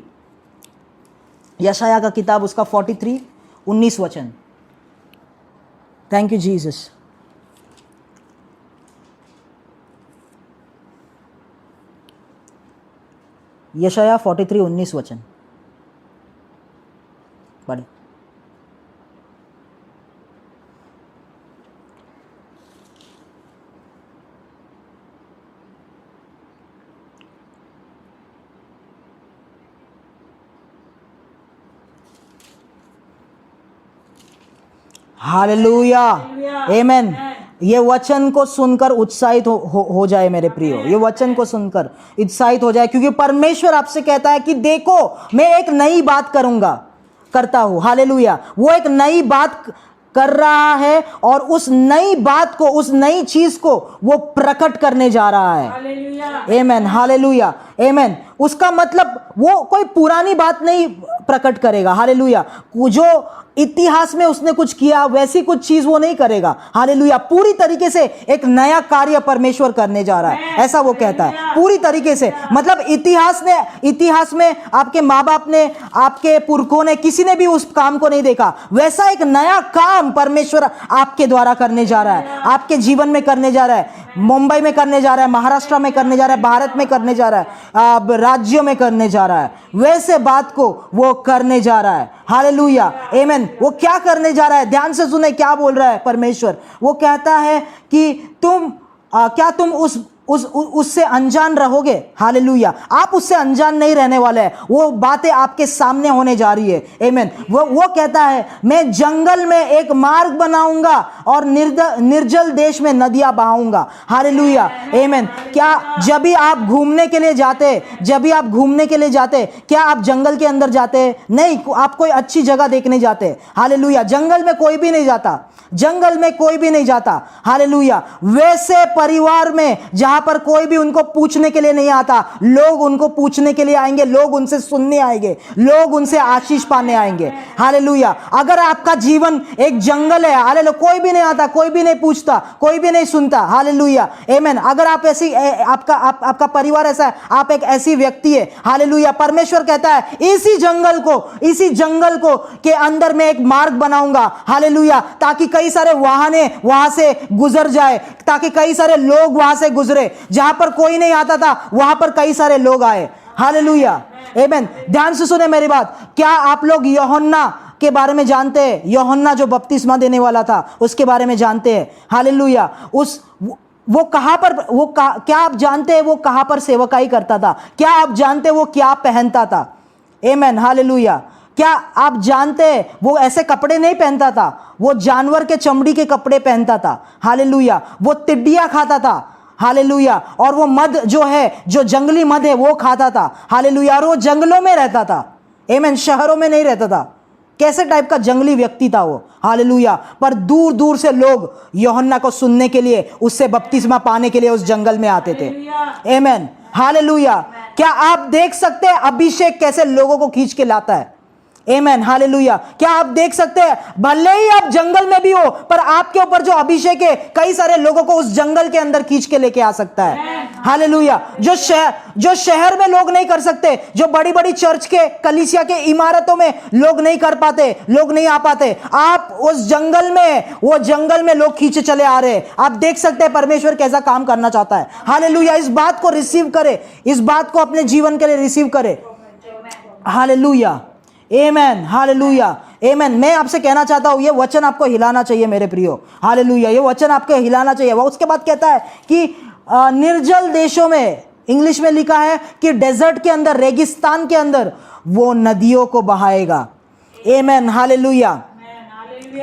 यशाया का किताब उसका 43, 19 वचन। Thank you Jesus. यशाया 43, 19 वचन पढ़े। हालेलुया, आमीन। ये वचन को सुनकर उत्साहित हो जाए मेरे प्रियो, ये वचन को सुनकर उत्साहित हो जाए, क्योंकि परमेश्वर आपसे कहता है कि देखो मैं एक नई बात करता हूं, हालेलुया। वो एक नई बात कर रहा है और उस नई बात को, उस नई चीज को वो प्रकट करने जा रहा है, आमीन, हालेलुया, आमीन। उसका मतलब वो कोई पुरानी बात नहीं प्रकट करेगा, हालेलुया। जो इतिहास में उसने कुछ किया वैसी कुछ चीज वो नहीं करेगा, हालेलुया। पूरी तरीके से एक नया कार्य परमेश्वर करने जा रहा है, ऐसा वो कहता है, पूरी तरीके से। मतलब इतिहास में आपके माँ बाप ने, आपके पुरखों ने, किसी ने भी उस काम को नहीं देखा, वैसा एक नया काम परमेश्वर आपके द्वारा करने जा रहा है, आपके जीवन में करने जा रहा है। मुंबई में करने जा रहा है, महाराष्ट्र में करने जा रहा है, भारत में करने जा रहा है, राज्यों में करने जा रहा है। वैसे बात को वो करने जा रहा है, हालेलुया, आमीन। वो क्या करने जा रहा है? ध्यान से सुने क्या बोल रहा है परमेश्वर। वो कहता है कि क्या तुम उससे अनजान रहोगे? हालेलुया। आप उससे अनजान नहीं रहने वाले हैं, वो बातें आपके सामने होने जा रही है, आमीन। वो कहता है मैं जंगल में एक मार्ग बनाऊंगा और निर्जल देश में नदियां बहाऊंगा, हालेलुया, आमीन। क्या जब भी आप घूमने के लिए जाते, क्या आप जंगल के अंदर जाते? नहीं, आप कोई अच्छी जगह देखने जाते, हालेलुया। जंगल में कोई भी नहीं जाता, हालेलुया। वैसे परिवार में जहां पर कोई भी उनको पूछने के लिए नहीं आता, लोग उनको पूछने के लिए आएंगे, लोग उनसे सुनने आएंगे, लोग उनसे आशीष पाने आएंगे, हालेलुया। अगर आपका जीवन एक जंगल है, हालेलुया, कोई भी नहीं आता, कोई भी नहीं पूछता, कोई भी नहीं सुनता, हालेलुया, आमीन। अगर आप आपका परिवार ऐसा है, आप एक ऐसी व्यक्ति है, हालेलुया, परमेश्वर कहता है इसी जंगल को के अंदर मैं एक मार्ग बनाऊंगा, हालेलुया, ताकि कई सारे वाहने वहां से गुजर जाए, ताकि कई सारे लोग वहां से गुजरे। जहां पर कोई नहीं आता था, वहां पर कई सारे लोग आए, हालेलुया, आमीन। ध्यान से सुने मेरी बात। क्या आप लोग यूहन्ना के बारे में जानते हैं? यूहन्ना जो बपतिस्मा देने वाला था, उसके बारे में जानते हैं, हालेलुया। क्या आप जानते हैं वो कहां पर सेवकाई करता था? क्या आप जानते हैं वो क्या पहनता था? आमीन, हालेलुया। क्या आप जानते हैं वो ऐसे कपड़े नहीं पहनता था, वो जानवर के चमड़ी के कपड़े पहनता था, हालेलुया। वो टिड्डियां खाता था, हालेलुया। और वो मद जो है, जो जंगली मद है, वो खाता था। हालेलुया। और वो जंगलों में रहता था। आमीन। शहरों में नहीं रहता था। कैसे टाइप का जंगली व्यक्ति था वो। हालेलुया। पर दूर दूर से लोग यूहन्ना को सुनने के लिए, उससे बपतिस्मा पाने के लिए उस जंगल में आते थे। आमीन। हालेलुया। क्या आप देख सकते हैं अभिषेक कैसे लोगों को खींच के लाता है। आमीन। हालेलुया। क्या आप देख सकते हैं, भले ही आप जंगल में भी हो, पर आपके ऊपर जो अभिषेक है कई सारे लोगों को उस जंगल के अंदर खींच के लेके आ सकता है। हालेलुया। जो शहर में लोग नहीं कर सकते, जो बड़ी बड़ी चर्च के, कलीसिया के इमारतों में लोग नहीं कर पाते, लोग नहीं आ पाते, आप उस जंगल में, वो जंगल में लोग खींचे चले आ रहे हैं। आप देख सकते हैं परमेश्वर कैसा काम करना चाहता है। हालेलुया। इस बात को रिसीव करें, इस बात को अपने जीवन के लिए रिसीव करें। हालेलुया। आमेन। हालेलुया। आमेन। मैं आपसे कहना चाहता हूं, ये वचन आपको हिलाना चाहिए मेरे प्रियो। हालेलुया। ये वचन आपको हिलाना चाहिए। वो उसके बाद कहता है कि निर्जल देशों में, इंग्लिश में लिखा है कि डेजर्ट के अंदर, रेगिस्तान के अंदर वो नदियों को बहाएगा। आमेन। हालेलुया।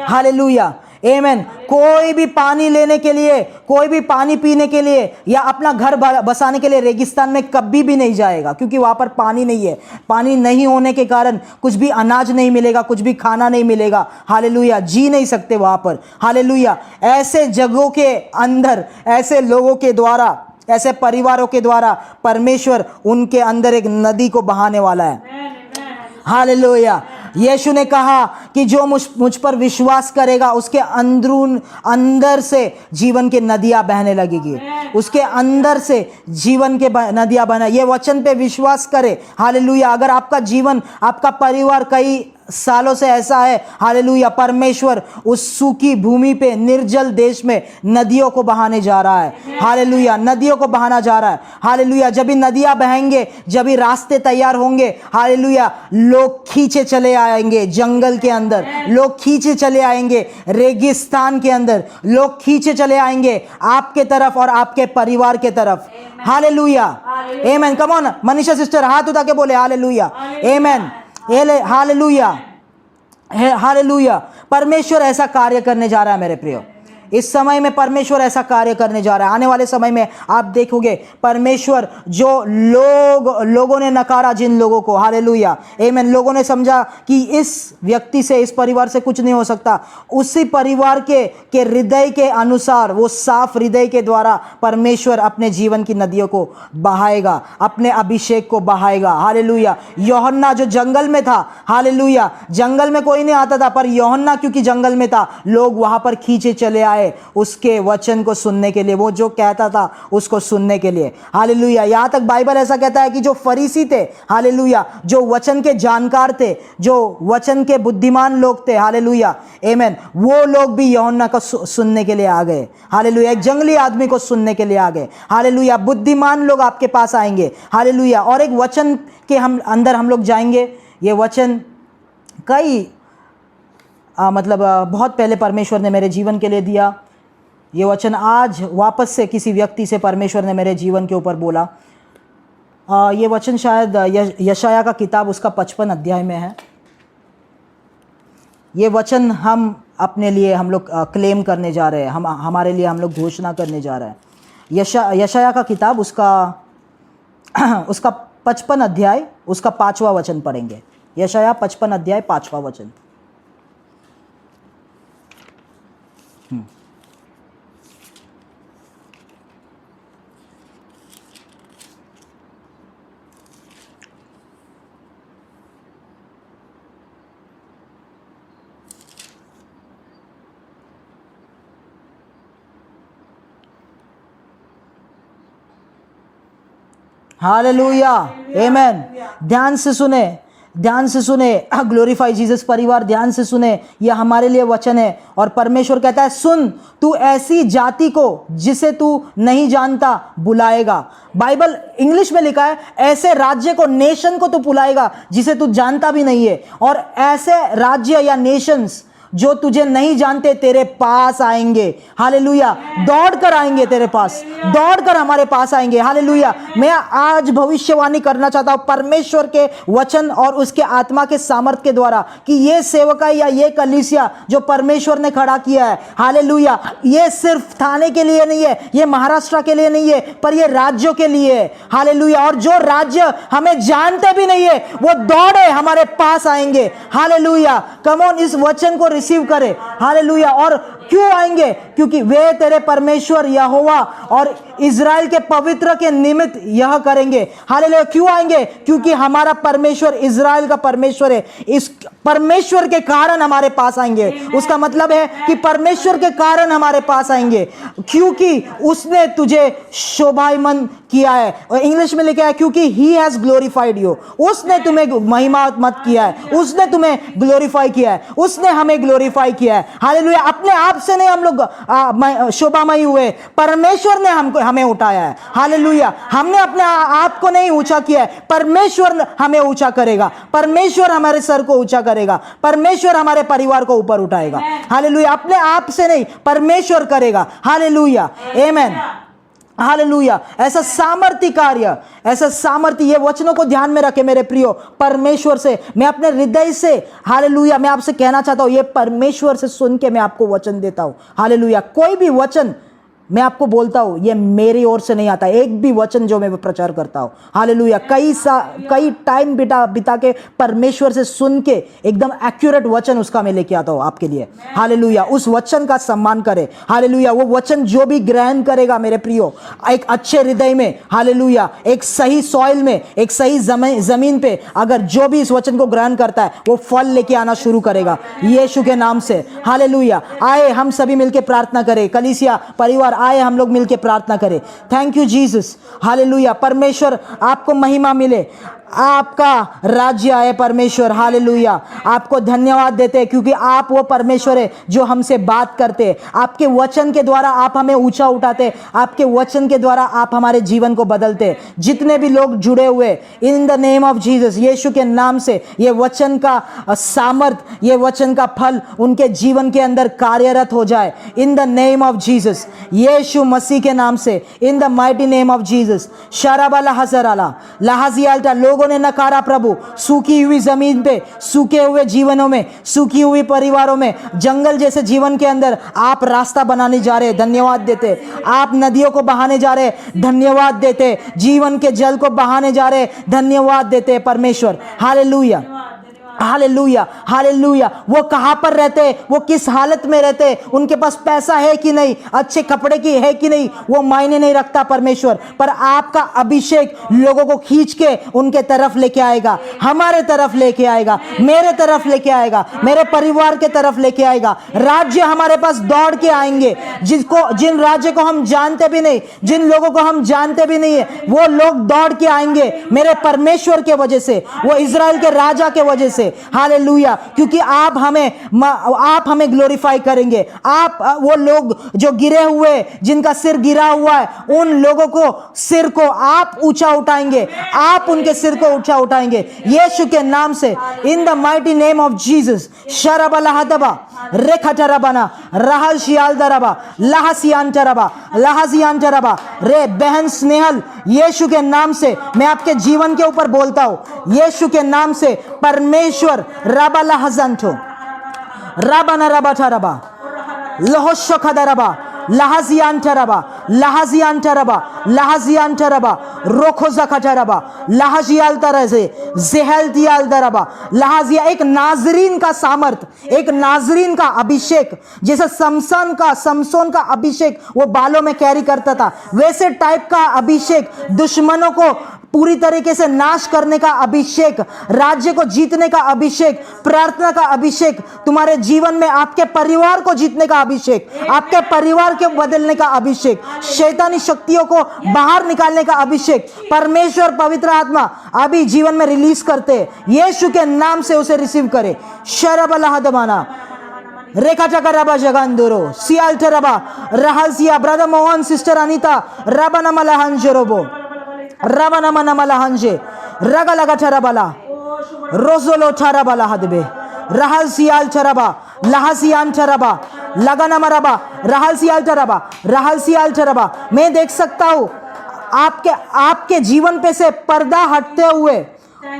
हालेलुया। आमेन। कोई भी पानी लेने के लिए, कोई भी पानी पीने के लिए या अपना घर बसाने के लिए रेगिस्तान में कभी भी नहीं जाएगा, क्योंकि वहां पर पानी नहीं है। पानी नहीं होने के कारण कुछ भी अनाज नहीं मिलेगा, कुछ भी खाना नहीं मिलेगा। हालेलुया। जी नहीं सकते वहां पर। हालेलुया। ऐसे जगहों के अंदर, ऐसे लोगों के द्वारा, ऐसे परिवारों के द्वारा परमेश्वर उनके अंदर एक नदी को बहाने वाला है। हालेलुया। यीशु ने कहा कि जो मुझ पर विश्वास करेगा, उसके अंदर से जीवन की नदियां बहने लगेगी। उसके अंदर से जीवन के नदियां बहने। ये वचन पे विश्वास करे। हालेलुया। अगर आपका जीवन, आपका परिवार कई सालों से ऐसा है, हालेलुया, परमेश्वर उस सूखी भूमि पे, निर्जल देश में नदियों को बहाने जा रहा है। हालेलुया। नदियों को बहाना जा रहा है। हालेलुया। जब भी नदियां बहेंगे, जब भी रास्ते तैयार होंगे, हालेलुया, लोग खींचे चले आएंगे जंगल के अंदर, लोग खींचे चले आएंगे रेगिस्तान के अंदर, लोग खींचे चले आएंगे आपके तरफ और आपके परिवार के तरफ। Hallelujah. Amen. Come on Manisha sister, हाथ उठा के बोले हालेलुया। आमेन। हालेलुया। हालेलुया। परमेश्वर ऐसा कार्य करने जा रहा है मेरे प्रियो। इस समय में परमेश्वर ऐसा कार्य करने जा रहा है। आने वाले समय में आप देखोगे परमेश्वर, जो लोगों ने नकारा, जिन लोगों को, हालेलुया, आमीन, लोगों ने समझा कि इस व्यक्ति से, इस परिवार से कुछ नहीं हो सकता, उसी परिवार के हृदय के अनुसार, वो साफ हृदय के द्वारा परमेश्वर अपने जीवन की नदियों को बहाएगा, अपने अभिषेक को बहाएगा। हालेलुया। यूहन्ना जो जंगल में था, हालेलुया, जंगल में कोई नहीं आता था, पर यूहन्ना क्योंकि जंगल में था, लोग वहां पर खींचे चले आए उसके वचन को सुनने के लिए, वो जो कहता था उसको सुनने के लिए। हालेलुया। यहां तक बाइबल ऐसा कहता है कि जो फरीसी थे, हालेलुया, जो वचन के जानकार थे, जो वचन के बुद्धिमान लोग थे, हालेलुया, आमीन, वो लोग भी यूहन्ना को सुनने के लिए आ गए। हालेलुया। एक जंगली आदमी को सुनने के लिए आ गए। हालेलुया। बुद्धिमान लोग आपके पास आएंगे। हालेलुया। और एक वचन के अंदर हम लोग जाएंगे। ये वचन कई बहुत पहले परमेश्वर ने मेरे जीवन के लिए दिया। ये वचन आज वापस से किसी व्यक्ति से परमेश्वर ने मेरे जीवन के ऊपर बोला। ये वचन शायद यशाया का किताब उसका 55 अध्याय में है। ये वचन हम अपने लिए हम लोग क्लेम करने जा रहे हैं, हमारे लिए हम लोग घोषणा करने जा रहे हैं। यशाया का किताब उसका 55 अध्याय उसका 5वां वचन पढ़ेंगे। यशाया 55 अध्याय 5वां वचन। हालेलुया। आमेन। ध्यान से सुने, ध्यान से सुने। ग्लोरीफाई जीसस परिवार, ध्यान से सुने। यह हमारे लिए वचन है। और परमेश्वर कहता है, सुन, तू ऐसी जाति को जिसे तू नहीं जानता बुलाएगा। बाइबल इंग्लिश में लिखा है, ऐसे राज्य को, नेशन को तू बुलाएगा जिसे तू जानता भी नहीं है। और ऐसे राज्य या नेशंस जो तुझे नहीं जानते तेरे पास आएंगे। हालेलुया, दौड़ कर आएंगे तेरे पास, दौड़ कर हमारे पास आएंगे। हालेलुया। मैं आज भविष्यवाणी करना चाहता हूं परमेश्वर के वचन और उसके आत्मा के सामर्थ के द्वारा कि ये सेवकाई या ये कलीसिया जो परमेश्वर ने खड़ा किया है, हालेलुया, ये सिर्फ थाने के लिए नहीं है, ये महाराष्ट्र के लिए नहीं है, पर ये राज्यों के लिए है। हालेलुया। और जो राज्य हमें जानते भी नहीं है वो दौड़े हमारे पास आएंगे। हालेलुया। कम ऑन, इस वचन को रिसीव करे। हालेलुया। और क्यों आएंगे? क्योंकि वे तेरे परमेश्वर यहोवा और इज़राइल के पवित्र के निमित्त यह करेंगे। हालेलुया। क्यों आएंगे? क्योंकि हमारा परमेश्वर इज़राइल का परमेश्वर है। इस परमेश्वर के कारण हमारे पास आएंगे। उसका मतलब है कि परमेश्वर के कारण हमारे पास आएंगे, क्योंकि उसने तुझे शोभायमान किया है। और इंग्लिश में लिखा है क्योंकि ही हैज ग्लोरीफाइड यू। उसने तुम्हें महिमा मत किया है, उसने तुम्हें ग्लोरीफाई किया है, उसने हमें ग्लोरीफाई किया है। हालेलुया। अपने आप से नहीं हम लोग शोभामयी हुए, परमेश्वर ने हमको हमें उठाया है। हालेलुया। हमने अपने आप को नहीं ऊंचा किया है, परमेश्वर हमें ऊंचा करेगा, परमेश्वर हमारे सर को ऊंचा करेगा, परमेश्वर हमारे परिवार को ऊपर उठाएगा। हालेलुया। अपने आप से नहीं, परमेश्वर करेगा। हालेलुया, आमेन, हालेलुया। ऐसा सामर्थ्य कार्य, ऐसा सामर्थ्य, ये वचनों को ध्यान में रखे मेरे प्रियो। परमेश्वर से मैं अपने हृदय से, हालेलुया, मैं आपसे कहना चाहता हूं, ये परमेश्वर से सुन के मैं आपको वचन देता हूं। हालेलुया। कोई भी वचन मैं आपको बोलता हूं ये मेरी ओर से नहीं आता, एक भी वचन जो मैं प्रचार करता हूं। हालेलुया। कई टाइम बिता के परमेश्वर से सुन के एकदम एक्यूरेट वचन उसका मैं लेके आता हूं आपके लिए। हालेलुया। उस वचन का सम्मान करे। हालेलुया। वो वचन जो भी ग्रहण करेगा मेरे प्रियो, एक अच्छे हृदय में, हालेलुया, एक सही सॉइल में, एक सही जमीन पे अगर जो भी इस वचन को ग्रहण करता है वो फल लेके आना शुरू करेगा यीशु के नाम से। हालेलुया। आए हम सभी मिलके प्रार्थना करें, कलीसिया परिवार आए हम लोग मिलके प्रार्थना करें। Thank you Jesus. हालेलुया। परमेश्वर आपको महिमा मिले, आपका राज्य आए परमेश्वर। हालेलुया। आपको धन्यवाद देते हैं क्योंकि आप वो परमेश्वर है जो हमसे बात करते हैं। आपके वचन के द्वारा आप हमें ऊंचा उठाते, आपके वचन के द्वारा आप हमारे जीवन को बदलते। जितने भी लोग जुड़े हुए, in the name of Jesus, यीशु के नाम से ये वचन का सामर्थ, ये वचन का फल उनके जीवन के अंदर कार्यरत हो जाए। In the name of Jesus, यीशु मसीह के नाम से, in the mighty name of Jesus. शराबाला हजराला लाहजियाल्टा, लोगों ने नकारा प्रभु, सूखी हुई जमीन पे, सूखे हुए जीवनों में, सूखी हुई परिवारों में, जंगल जैसे जीवन के अंदर आप रास्ता बनाने जा रहे, धन्यवाद देते। आप नदियों को बहाने जा रहे, धन्यवाद देते। जीवन के जल को बहाने जा रहे, धन्यवाद देते परमेश्वर। Hallelujah, hallelujah, hallelujah. वो कहाँ पर रहते, वो किस हालत में रहते, उनके पास पैसा है कि नहीं, अच्छे कपड़े की है कि नहीं, वो मायने नहीं रखता परमेश्वर, पर आपका अभिषेक लोगों को खींच के उनके तरफ लेके आएगा, हमारे तरफ लेके आएगा, मेरे तरफ लेके आएगा, मेरे परिवार के तरफ लेके आएगा। राज्य हमारे पास दौड़ के आएंगे, जिन राज्य को हम जानते भी नहीं, जिन लोगों को हम जानते भी नहीं है, वो लोग दौड़ के आएंगे मेरे परमेश्वर के वजह से, वो इज़राइल के राजा के वजह से। हालेलुया। क्योंकि आप हमें ग्लोरीफाई करेंगे। आप वो लोग जो गिरे हुए, जिनका सिर गिरा हुआ है, उन लोगों को सिर को आप ऊंचा उठाएंगे, आप उनके सिर को ऊंचा उठाएंगे यीशु के नाम से। In the mighty name of Jesus. शरबलाहदबा रेखटरबना रहल शियालदरबा लहसियांटरबा लहसियांटरबा रे। बहन स्नेहल, यीशु के नाम से मैं आपके जीवन के ऊपर बोलता हूं, यीशु के नाम से परमेश्वर रबला हजंतो रबना रबा लहोशखदरबा लहजियांटरबा लहजियांटरबा लहजियांटरबा रोखोजखटरबा लहजियालतरजे जेहलतियालदरबा लहजिया। एक नाजरीन का सामर्थ, एक नाजरीन का अभिषेक, जैसे समसोन का अभिषेक वो बालों में कैरी करता था, वैसे टाइप का अभिषेक, दुश्मनों को पूरी तरीके से नाश करने का अभिषेक, राज्य को जीतने का अभिषेक, प्रार्थना का अभिषेक, तुम्हारे जीवन में आपके परिवार को जीतने का अभिषेक, आपके परिवार के बदलने का अभिषेक, शैतानी शक्तियों को बाहर निकालने का अभिषेक परमेश्वर पवित्र आत्मा अभी जीवन में रिलीज करते। यीशु के नाम से उसे रिसीव करे। शरबलाहदमाना रेखा चकरबा जगांदुरो सियाल्टरबा रहलसिया। ब्रदर मोहन, सिस्टर अनीता, रबनमलहंजरोबो रबनमनमलहंजे रगलगठरबला रोजोलो ठरबला हदबे रहल सियाल चरबा लहसियान चरबा लगना मरबा रहल सियाल चरबा। मैं देख सकता हूँ आपके जीवन पे से पर्दा हटते हुए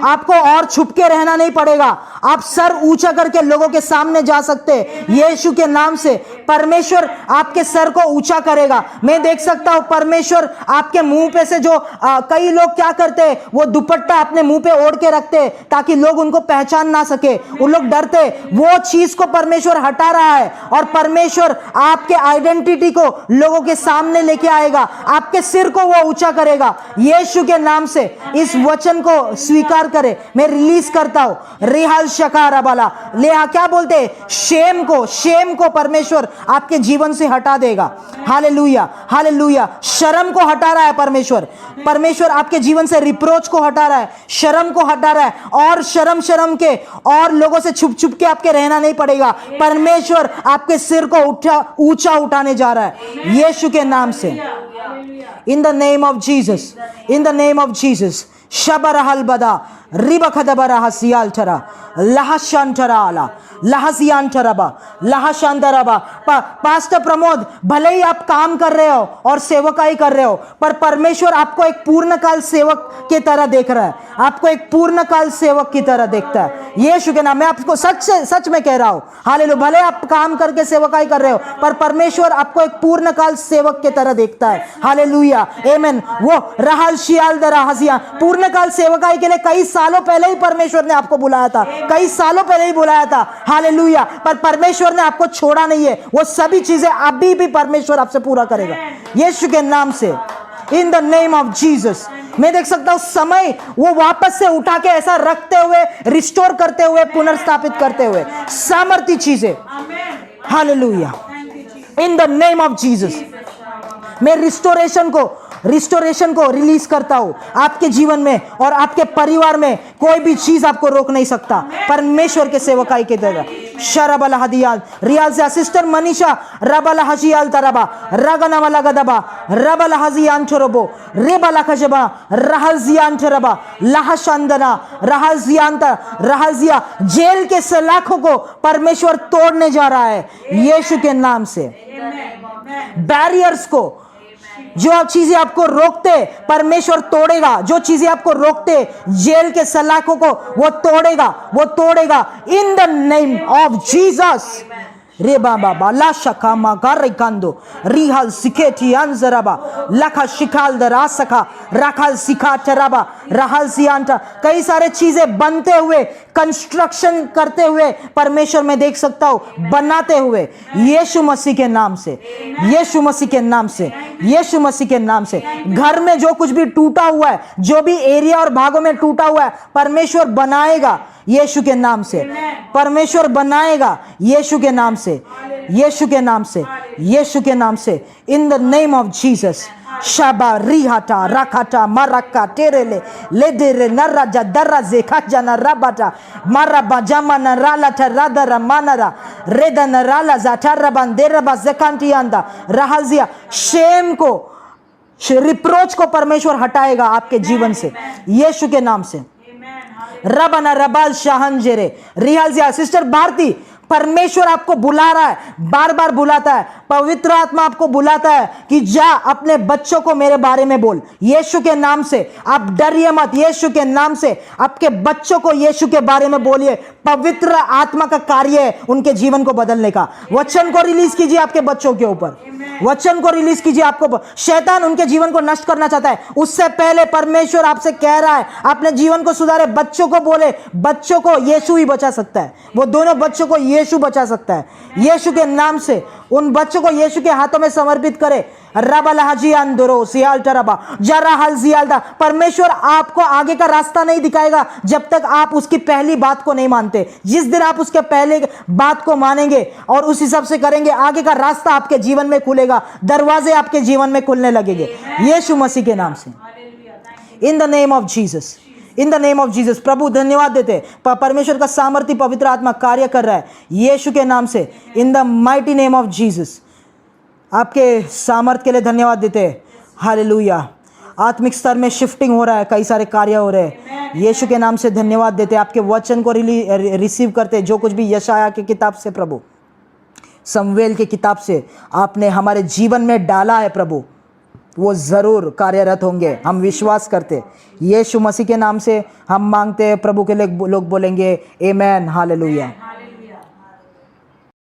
आपको और छुप के रहना नहीं पड़ेगा। आप सर ऊंचा करके लोगों के सामने जा सकते हैं। यीशु के नाम से परमेश्वर आपके सर को ऊंचा करेगा। मैं देख सकता हूं परमेश्वर आपके मुंह पे से जो कई लोग क्या करते हैं, वो दुपट्टा अपने मुंह पे ओढ़ के रखते हैं ताकि लोग उनको पहचान ना सके, उन लोग डरते। वो चीज को परमेश्वर हटा रहा है और परमेश्वर आपके आइडेंटिटी को लोगों के सामने लेके आएगा, आपके सिर को वो ऊंचा करेगा। यीशु के नाम से इस वचन को स्वीकार करे, मैं रिलीज करता हूं। रिहाल शकारा बाला लेहा क्या बोलते हैं, शेम को परमेश्वर आपके जीवन से हटा देगा। Hallelujah hallelujah. शर्म को हटा रहा है परमेश्वर आपके जीवन से रिप्रोच को हटा रहा है, शर्म को हटा रहा है। और शर्म के और लोगों से छुप के आपके रहना नहीं पड़ेगा। परमेश्वर आपके सिर को ऊंचा उठाने जा रहा है यीशु के नाम से। In the name of Jesus, in the name of Jesus. शबरहल बदा रिबखदबरा हसियाल चरा लहशांतराला लहसियांतरबा लहशांतरबा। पास्टर प्रमोद, भले ही आप काम कर रहे हो और सेवकाई कर रहे हो, पर परमेश्वर आपको एक पूर्णकाल सेवक की तरह देख रहा है, आपको एक पूर्णकाल सेवक की तरह देखता है यीशु के नाम। मैं आपको सच में कह रहा हूं, हालेलुया। भले आप काम करके सेवकाई कर रहे हो, पर परमेश्वर आपको एक पूर्णकाल सेवक की तरह देखता है। हालेलुया आमीन। वो रहल शियाल दरा हसिया, पूर्णकाल सेवकाई के लिए कई सालों पहले ही परमेश्वर ने आपको बुलाया था, कई सालों पहले ही बुलाया था। हालेलुया। पर परमेश्वर ने आपको छोड़ा नहीं है, वो सभी चीजें अभी भी परमेश्वर आपसे पूरा करेगा यीशु के नाम से। In the name of Jesus. मैं देख सकता हूं समय वो वापस से उठा के ऐसा रखते हुए, रिस्टोर करते हुए, पुनर्स्थापित करते हुए सामर्थ्य चीजें। Hallelujah in the name of Jesus. मैं रिस्टोरेशन को रिलीज करता हूं आपके जीवन में और आपके परिवार में। कोई भी चीज आपको रोक नहीं सकता परमेश्वर के सेवकाई के तरह। शरबल हदियाल रियाल से sister Manisha rubble हजियाल तरबा रगनवला Gadaba rubble हजियान चरबो रेबला खजबा रहजियान चरबा लहशंदना रहजिया। Jail के सलाखों को परमेश्वर तोड़ने जा रहा है यीशु के नाम से। बैरियर्स को, जो चीजें आपको रोकते परमेश्वर तोड़ेगा, जो चीजें आपको रोकते जेल के सलाखों को वो तोड़ेगा in the name of Jesus. रे बाबा ला शका मागारे कांदो रिहाल सिकेटी अंजरबा लखा शिकाल दरा सखा रखाल सिखा चराबा रहल सियांटा। कई सारे चीजें बनते हुए, कंस्ट्रक्शन करते हुए परमेश्वर में देख सकता हूं बनाते हुए यीशु मसीह के नाम से, यीशु मसीह के नाम से, यीशु मसीह के नाम से। घर में जो कुछ भी टूटा हुआ है, जो भी एरिया और भागों में टूटा हुआ है, परमेश्वर बनाएगा यीशु के नाम से। परमेश्वर बनाएगा यीशु के नाम से, यीशु के नाम से, यीशु के नाम से। In the name of Jesus. शाबा रिहाटा राखाटा मारक्का टेरेले लेदेरे नराजा दराजे खाजना राबाटा माराबा जामाना रालाटा रादरा मानरा रेदन राला जाटारा बंदेरबा जकांटियांदा राहजिया। शेम को, रिप्रोच को परमेश्वर हटाएगा आपके जीवन से यीशु के नाम से। रबना रबाल शाहंजेरे रिहाजिया। सिस्टर भारती, परमेश्वर आपको बुला रहा है, बार बार बुलाता है, पवित्र आत्मा आपको बुलाता है कि जा अपने बच्चों को मेरे बारे में बोल यीशु के नाम से। आप डरिए मत, यीशु के नाम से आपके बच्चों को यीशु के बारे में बोलिए। पवित्र आत्मा का कार्य है उनके जीवन को बदलने का। वचन को रिलीज कीजिए आपके बच्चों के ऊपर, वचन को रिलीज कीजिए। आपको शैतान उनके जीवन को नष्ट करना चाहता है, उससे पहले परमेश्वर आपसे कह रहा है अपने जीवन को सुधारे। बच्चों को बोले, बच्चों को यीशु ही बचा सकता है, वो दोनों बच्चों को यीशु बचा सकता है यीशु के नाम से। उन बच्चों को यीशु के हाथों में समर्पित करे। रबल हजियान दोरो सियाल टरबा जरा हल जियालदा। परमेश्वर आपको आगे का रास्ता नहीं दिखाएगा जब तक आप उसकी पहली बात को नहीं मानते। जिस दिन आप उसके पहले बात को मानेंगे और उस हिसाब से करेंगे, आगे का रास्ता आपके जीवन में खुलेगा, दरवाजे आपके जीवन में खुलने लगेंगे यीशु मसीह के नाम से। In the name of Jesus, in the name of Jesus. प्रभु धन्यवाद देते, परमेश्वर का सामर्थ्य पवित्र आत्मा कार्य कर रहा है यीशु के नाम से। In the mighty name of Jesus, आपके सामर्थ्य के लिए धन्यवाद देते। हालेलुया। आत्मिक स्तर में शिफ्टिंग हो रहा है, कई सारे कार्य हो रहे हैं। यीशु के नाम से धन्यवाद देते, आपके वचन को रिसीव करते, जो कुछ भी यशाया की किताब से प्रभु, समवेल की किताब से आपने हमारे जीवन में डाला है प्रभु, वो ज़रूर कार्यरत होंगे, हम विश्वास करते। यीशु मसीह के नाम से हम मांगते हैं, प्रभु के लोग बोलेंगे आमेन, हालेलुया।